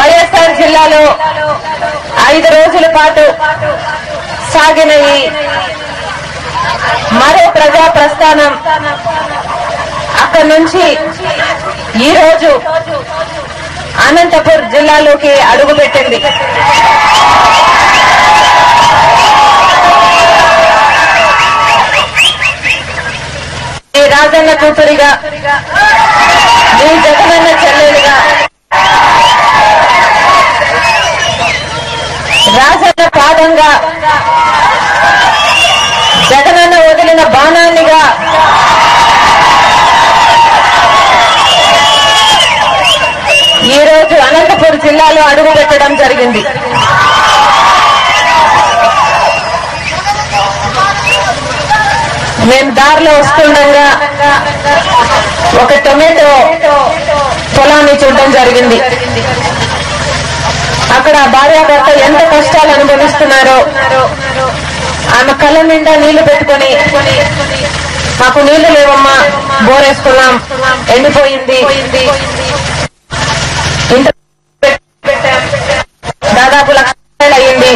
వైఎస్ఆర్ జిల్లాలో 5 రోజుల పాటు సాగిన ఈ మరో ప్రజా ప్రస్థానం అక్కడి నుంచి ఈ రోజు అనంతపురం జిల్లాలోకి అడుగుపెట్టింది. ఈ రాజన్న కూతురిగా, ఈ జగనన్న చెల్లెలుగా, రాజన్న పాదంగా, జగనన్న వదిలిన బాణాన్నిగా ఈ రోజు అనంతపురం జిల్లాలో అడుగు పెట్టడం జరిగింది. మేము దారిలో వస్తుండగా ఒక టొమాటో పొలాన్ని చూడడం జరిగింది. అక్కడ భార్యాభర్త ఎంత కష్టాలు అనుభవిస్తున్నారో, ఆమె కళ్ళ నిండా నీళ్లు పెట్టుకుని, మాకు నీళ్లు లేవమ్మా, బోరేసుకున్నాం, ఎండిపోయింది, దాదాపు 1 లక్ష అయ్యింది,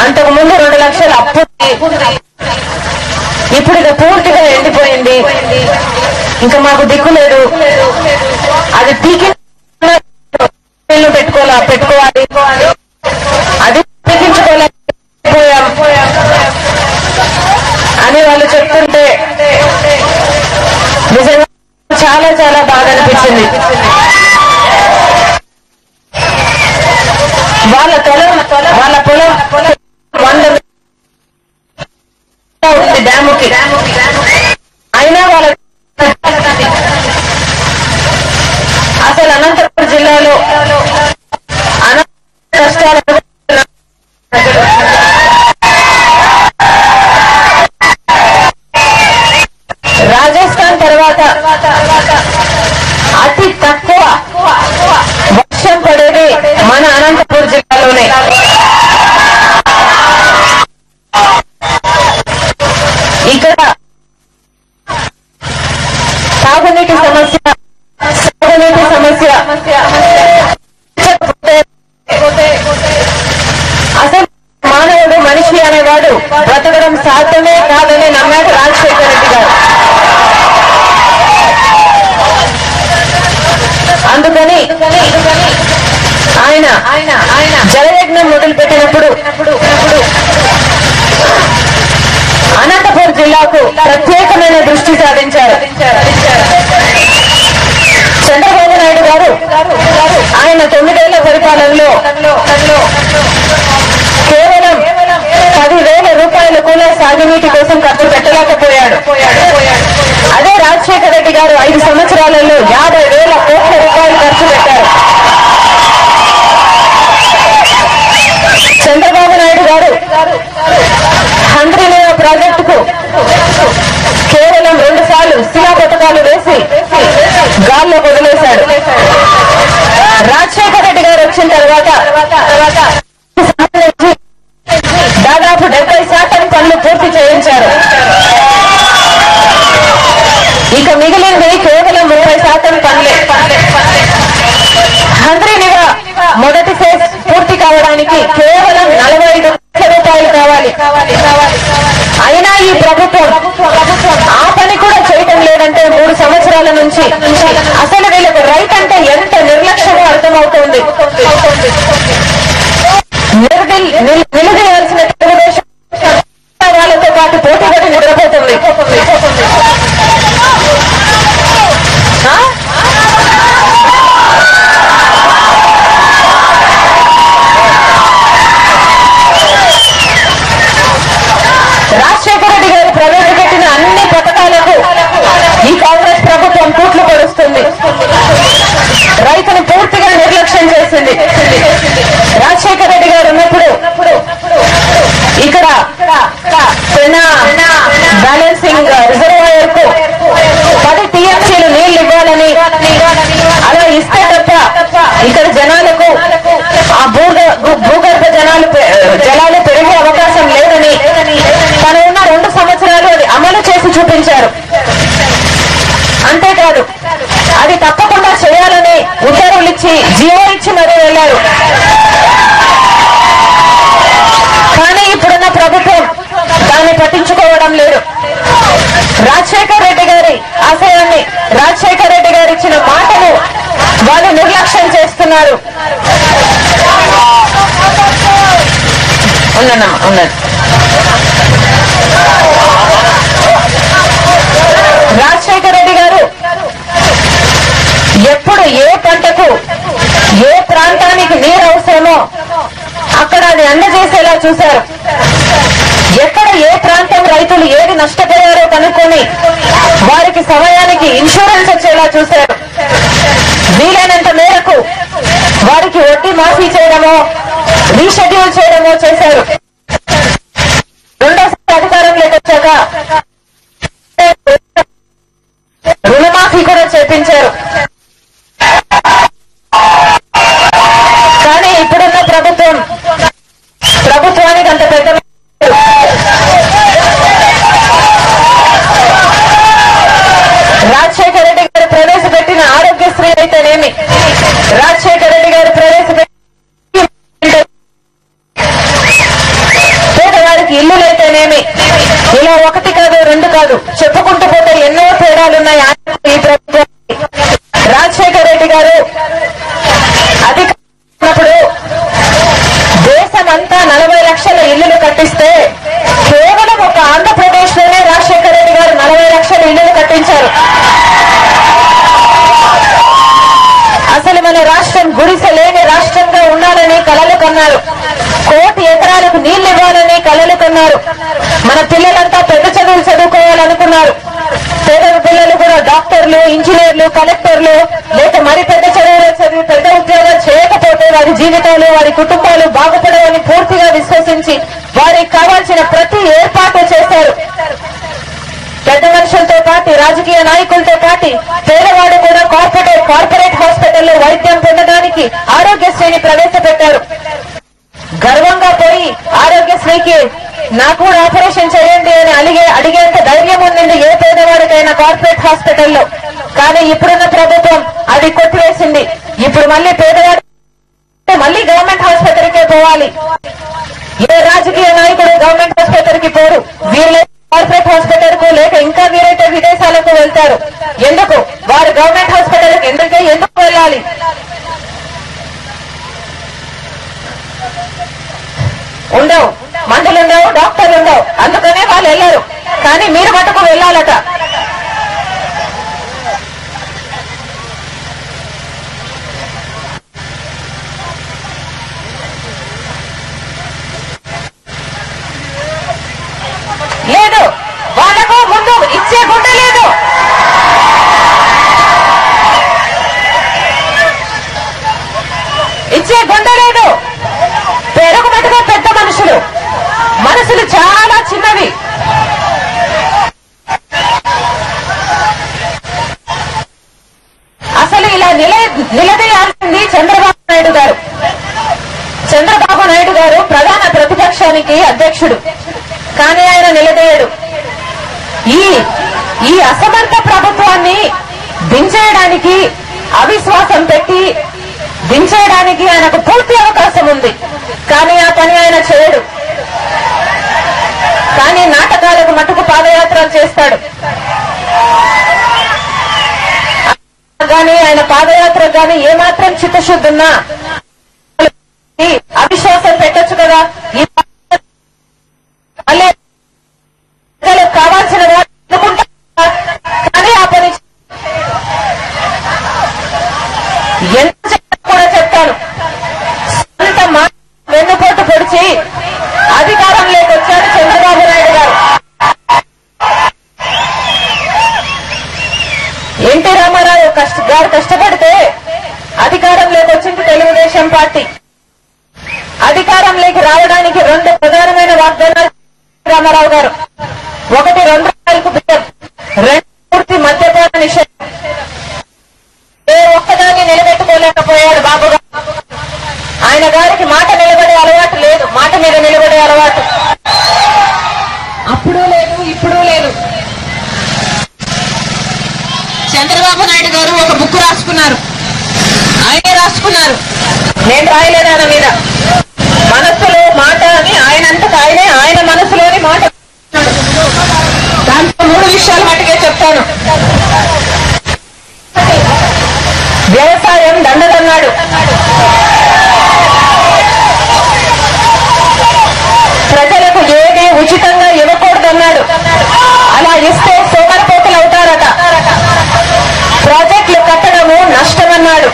అంతకు ముందు 2 లక్షలు అప్పు, ఇప్పుడు ఇది పూర్తిగా ఎండిపోయింది, ఇంకా మాకు దిక్కు లేదు, అది పీకి పెట్టుకోవాలి, అది పీకించుకోలేకపోయాం అని వాళ్ళు చెప్తుంటే నిజంగా చాలా చాలా బాధ అనిపించింది. వాళ్ళ పొలం 100 ఉంది డ్యాముకి, అయినా వాళ్ళ అసలు అనంతపురం జిల్లాలో కష్టాలు రాజస్థాన్ తర్వాత అతి తక్కువ వర్షం పడేది మన అనంతపురం జిల్లాలోనే. ఇక్కడ తాగునీటి సమస్య, సాగునీటి సమస్య, అసలు మానవుడు మనిషి అనేవాడు బ్రతకడం సాధ్యమే కాదని నమ్మాడు రాజశేఖర రెడ్డి గారు. అందుకని ఆయన జలయజ్ఞం మొదలుపెట్టినప్పుడు అనంతపురం జిల్లాకు ప్రత్యేకమైన దృష్టి సాధించారు. చంద్రబాబు నాయుడు గారు ఆయన 9 ఏళ్ల పరిపాలనలో కేవలం 10,000 రూపాయలు కూడా సాగునీటి కోసం ఖర్చు పెట్టలేకపోయాడు. అదే రాజశేఖర రెడ్డి గారు 5 సంవత్సరాలలో 50,000 కోట్ల రూపాయలు ఖర్చు పెట్టారు. చంద్రబాబు నాయుడు గారు హంద్రీనీవా ప్రాజెక్టుకు కేవలం 2 సార్లు శిలా పథకాలు వేసి గాల్లో వదిలేశాడు. రాజశేఖర రెడ్డి గారు వచ్చిన తర్వాత దాదాపు 70% పనులు పూర్తి చేయించారు. ఇక మిగిలింది కేవలం 30% పనులే. హంద్రీనీవా మొదటి ఫేజ్ పూర్తి కావడానికి కేవలం 45 లక్షల రూపాయలు కావాలి. అయినా ఈ ప్రభుత్వం ఆ పని కూడా చేయటం లేదంటే 3 సంవత్సరాల నుంచి అసలు వీళ్ళకు రైట్ అంటే ఎంత నిర్లక్ష్యంగా అర్థమవుతోంది. నిలదీయాల్సిన తెలుగుదేశం వాళ్ళతో పాటు పోటీపడి నిద్రపోతుంది. రాజశేఖర రెడ్డి గారు ప్రవేశపెట్టిన అన్ని పథకాలకు ఈ కాంగ్రెస్ ప్రభుత్వం తూట్లు పడుస్తుంది. రైతును పూర్తిగా నిర్లక్ష్యం చేసింది. రాజశేఖర రెడ్డి గారు ఉన్నప్పుడు ఇక్కడ బ్యాలెన్సింగ్ రిజర్వాయర్ కు 10 టీఎంసీలు నీళ్లు ఇవ్వాలని, అలా ఇస్తే తప్ప ఇక్కడ జనాలకు ఆ భూగర్భ జలాలు పెరిగే అవకాశం లేదని తను ఉన్న 2 సంవత్సరాలు అది అమలు చేసి చూపించారు. అంతేకాదు అది తప్పకుండా చేయాలని ఉత్తర్వులు ఇచ్చి జీవో ఇచ్చి మరీ వెళ్ళారు. కానీ ఇప్పుడున్న ప్రభుత్వం దాన్ని పట్టించుకోవడం లేదు. రాజశేఖర్ రెడ్డి గారి ఆశయాన్ని, రాజశేఖర్ రెడ్డి గారు ఇచ్చిన మాటను వాళ్ళు నిర్లక్ష్యం చేస్తున్నారు. ఉన్నది రాజశేఖర్ రెడ్డి గారు ఎప్పుడు ఏ పంటకు ఏ ప్రాంతానికి నీరు అవసరమో అక్కడ అది అందజేసేలా చూశారు. ఎక్కడ ఏ ప్రాంతం రైతులు ఏది నష్టపోయారో కనుక్కొని వారికి సమయానికి ఇన్సూరెన్స్ వచ్చేలా చూశారు. వీలైనంత మేరకు వారికి వడ్డీ మాఫీ చేయడమో రీషెడ్యూల్ చేయడమో చేశారు. రెండోసారి అధికారంలోకి వచ్చాక రుణమాఫీ కూడా చేపించారు. కానీ ఇప్పుడున్న ప్రభుత్వానికి అంత పెద్ద రాజశేఖర రెడ్డి గారు ప్రవేశపెట్టిన ఆరోగ్యశ్రీ అయితేనేమి, రాజశేఖర రెడ్డి గారు ప్రవేశపెట్టిన పేదవారికి ఇల్లులైతేనేమి, ఇలా ఒకటి కాదు రెండు కాదు చెప్పుకుంటూ పోతే ఎన్నో తేడాలున్నాయి ఈ ప్రభుత్వానికి. రాజశేఖర రెడ్డి గారు అధికారంలో దేశమంతా 40 లక్షల ఇళ్లు కట్టిస్తే కేవలం ఒక ఆంధ్రప్రదేశ్ లోనే రాజశేఖర రెడ్డి గారు 40 లక్షల ఇళ్లు కట్టించారు. అసలు మన రాష్ట్రం గుడిసె లేని రాష్ట్రంగా ఉండాలని కలలు కన్నారు. 1 కోటి ఎకరాలకు నీళ్లు ఇవ్వాలని కలలు కన్నారు. మన పిల్లలంతా పెద్ద చదువులు చదువుకోవాలనుకున్నారు. పేద పిల్లలు కూడా డాక్టర్లు, ఇంజనీర్లు, కలెక్టర్లు లేక మరి పెద్ద చదువులు చదివి పెద్ద ఉద్యోగాలు చేయకపోతే వారి జీవితాలు, వారి కుటుంబాలు బాగుపడవని పూర్తిగా విశ్వసించి వారికి కావాల్సిన ప్రతి ఏర్పాటు చేశారు. పెద్ద మనుషులతో పాటు, రాజకీయ నాయకులతో పాటు పేదవాడు కూడా కార్పొరేట్ హాస్పిటల్లో వైద్యం పొందడానికి ఆరోగ్యశ్రీని ప్రవేశపెట్టారు. గర్వంగా పోయి ఆరోగ్యశ్రీకి నాకు కూడా ఆపరేషన్ చేయండి అని అడిగేంత ధైర్యం ఉంది ఏ పేదవాడికైనా కార్పొరేట్ హాస్పిటల్లో. కానీ ఇప్పుడున్న ప్రభుత్వం అది కొట్టివేసింది. ఇప్పుడు మళ్ళీ పేదవాడు మళ్ళీ గవర్నమెంట్ ఆసుపత్రికే పోవాలి. ఏ రాజకీయ నాయకుడు గవర్నమెంట్ ఆసుపత్రికి పోరు. వీళ్ళే కార్పొరేట్ హాస్పిటల్ కు లేక ఇంకా వీరైతే విదేశాలకు వెళ్తారు. ఎందుకు? వారు గవర్నమెంట్ హాస్పిటల్కి ఎందుకు వెళ్ళాలి? ఉండవు, మందులు ఉండవు, డాక్టర్లు ఉండవు, అందుకనే వాళ్ళు వెళ్ళారు. కానీ మీరు మటుకు వెళ్ళాలట. లేదు, వాళ్ళకు ముందు ఇచ్చే గుండె లేదు. ఇచ్చే గుండె లేదు. పెరుగు మటుగా పెద్ద మనసులు చాలా చిన్నవి. అసలు ఇలా నిలదీయాల్సింది చంద్రబాబు నాయుడు గారు. చంద్రబాబు నాయుడు గారు ప్రధాన ప్రతిపక్షానికి అధ్యక్షుడు. కానీ ఆయన నిలదీయడు. ఈ అసమర్థ ప్రభుత్వాన్ని దించేయడానికి, అవిశ్వాసం పెట్టి దించేయడానికి ఆయనకు పూర్తి అవకాశం ఉంది. కానీ ఆ పని ఆయన చేయడు. కానీ నాటకాలకు మటుకు పాదయాత్రలు చేస్తాడు. కానీ ఆయన పాదయాత్ర కానీ ఏమాత్రం చిత్తశుద్ధి ఉన్నా అవిశ్వాసం పెట్టొచ్చు కదా. కావాల్సిన వారు అనుకుంటారు. కానీ ఆ పని ఎంత కూడా చెప్తాను. సొంత మాట వెన్నుపోటు పొడిచి అధికారంలోకి వచ్చారు చంద్రబాబు నాయుడు గారు. ఎన్టీ రామారావు గారు కష్టపడితే అధికారంలోకి వచ్చింది తెలుగుదేశం పార్టీ. అధికారంలోకి రావడానికి 2 ప్రధానమైన వాగ్దానాలు రామారావు గారు. 1 2 రూపాయలకు బియ్యం, 2 పూర్తి మద్యపాన నిషేధం. ఏ ఒక్కదాన్ని నిలబెట్టుకోలేకపోయాడు బాబు గారు. ఆయన గారికి మాట నిలబడే అలవాటు లేదు, మాట మీద నిలబడే అలవాటు అప్పుడు లేదు, ఇప్పుడు లేదు. చంద్రబాబు నాయుడు గారు ఒక బుక్ రాసుకున్నారు. ఆయనే రాసుకున్నారు. నేను రాయలేదు ఆయన మీద. మనస్సులో మాట అని ఆయనంతకు ఆయనే ఆయన మనసులోని మాట. దాంట్లో 3 విషయాలు మటుకే చెప్తాను. వ్యవసాయం దండదన్నాడు. ప్రజలకు ఏది ఉచితంగా ఇవ్వకూడదన్నాడు. అలా ఇస్తే సోమరిపోతులు అవుతారట. ప్రాజెక్టులు కట్టడము నష్టమన్నాడు.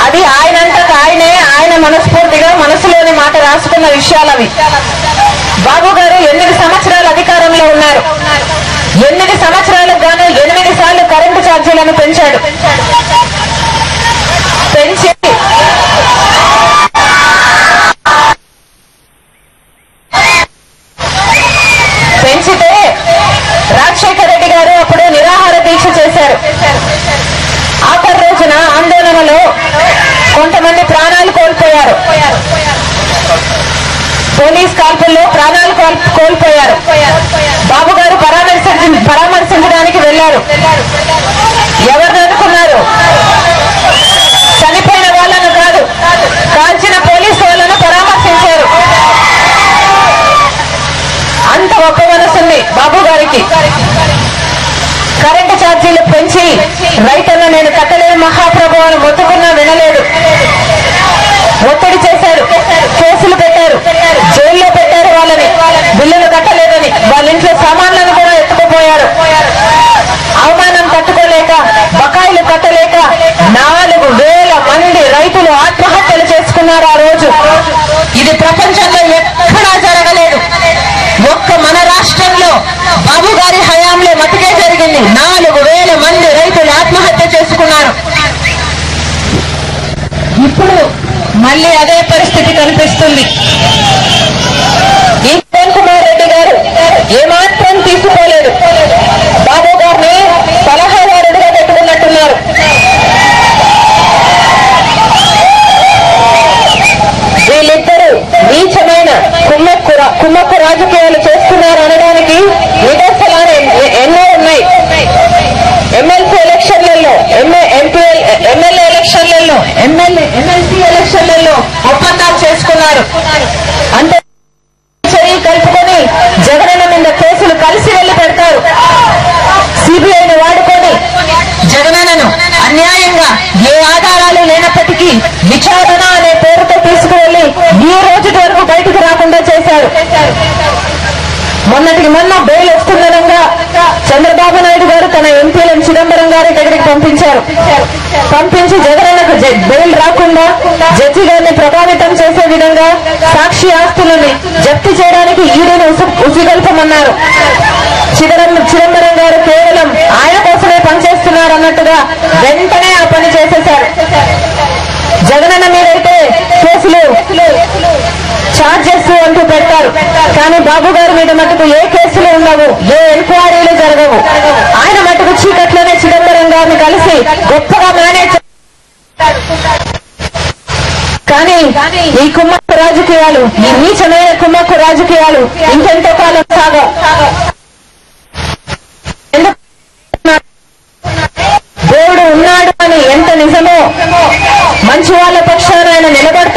అది ఆయనంతకు ఆయనే ఆయన మనస్ఫూర్తిగా మనసులోని మాట రాసుకున్న విషయాలవి. బాబు గారు 8 సంవత్సరాలు అధికారంలో ఉన్నారు. 8 సంవత్సరాలకు గాను 8 సార్లు కరెంటు ఛార్జీలను పెంచాడు. పెంచితే రాజశేఖర రెడ్డి గారు అప్పుడు నిరాహార దీక్ష చేశారు. ఆఖరి రోజున ఆందోళనలో కొంతమంది ప్రాణాలు కోల్పోయారు. పోలీస్ కాల్పుల్లో ప్రాణాలు కోల్పోయారు. బాబు గారు పరామర్శించడానికి వెళ్లారు. ఎవరిని అనుకున్నారు? చనిపోయిన వాళ్ళను కాదు, కాల్చిన పోలీసు వాళ్ళను పరామర్శించారు. అంత గొప్ప మనసుంది బాబు గారికి. కరెంటు ఛార్జీలు పెంచి రైతన్న నేను కట్టలేని మహాప్రభు అని మొత్తుకున్నా వినలేదు. ఒత్తిడి చేశారు, కేసులు పెట్టారు, జైల్లో పెట్టారు. వాళ్ళని బిల్లులు కట్టలేదని వాళ్ళ ఇంట్లో సామాన్లను కూడా ఎత్తుకుపోయారు. అవమానం తట్టుకోలేక, బకాయిలు కట్టలేక 4,000 మంది రైతులు ఆత్మహత్యలు చేసుకున్నారు ఆ రోజు. ఇది ప్రపంచంలో ఎక్కడా జరగలేదు. ఒక్క మన రాష్ట్రంలో బాబు గారి హయాంలో మటుకే జరిగింది. 4,000 మంది రైతులు ఆత్మహత్య చేసుకున్నారు. ఇప్పుడు మళ్ళీ అదే పరిస్థితి కనిపిస్తుంది. ఈ కిరణ్ కుమార్ రెడ్డి గారు ఏమాత్రం తీసుకోలేదు. బాబు గారిని సలహాదారుడిగా పెట్టుకున్నట్టున్నారు. వీళ్ళిద్దరూ నీచమైన కుమ్మక్కు రాజకీయాలు చేస్తున్నారు అనడానికి నిదర్శనాలు ఎన్నో ఉన్నాయి. ఎమ్మెల్సీ ఎలక్షన్లలో, ఎమ్మెల్యే ఎలక్షన్లలో, ఎమ్మెల్సీ ఎలక్షన్లలో ఒప్పందాలు చేసుకున్నారు. అంతే చెయ్యి కలుపుకొని జగనన్న మీద కేసులు కలిసి వెళ్లి పెడతారు. సిబిఐని వాడుకొని జగనన్నను అన్యాయంగా ఏ ఆధారాలు లేనప్పటికీ విచారణ అనే పేరుతో తీసుకువెళ్లి ఈ రోజు వరకు బయటకు రాకుండా చేశారు. మొన్నటికి మొన్న బెయిల్ వస్తుందనంగా చంద్రబాబు నాయుడు గారు తన ఎంపీలను చిదంబరం గారి దగ్గరికి పంపించారు. పంపించి జగనన్నకు బెయిల్ రాకుండా జడ్జి గారిని ప్రభావితం చేసే విధంగా సాక్షి ఆస్తులని జప్తు చేయడానికి ఈడీని ఉసిగొల్పమన్నారు. చిదంబరం గారు కేవలం ఆయన కోసమే పనిచేస్తున్నారు అన్నట్టుగా వెంటనే ఆ పని చేసేశారు. జగనన్న మీదైతే కేసులు ఛార్జెస్ అంటూ పెడతారు. కానీ బాబు గారి మీద మటుకు ఏ కేసులు ఉండవు, ఏ ఎంక్వైరీలు జరగవు. ఆయన మటుకు చీకట్లోనే చిదంబరం గారిని కలిసి గొప్పగా మేనేజ్. కానీ ఈ కుమ్మక్కు రాజకీయాలు, ఈ నీచమైన కుమ్మక్కు రాజకీయాలు ఇంకెంతో కాలం సాగవు. దేవుడు ఉన్నాడు అని ఎంత నిజమో, మంచి వాళ్ళ పక్షాన ఆయన నిలబడుతూ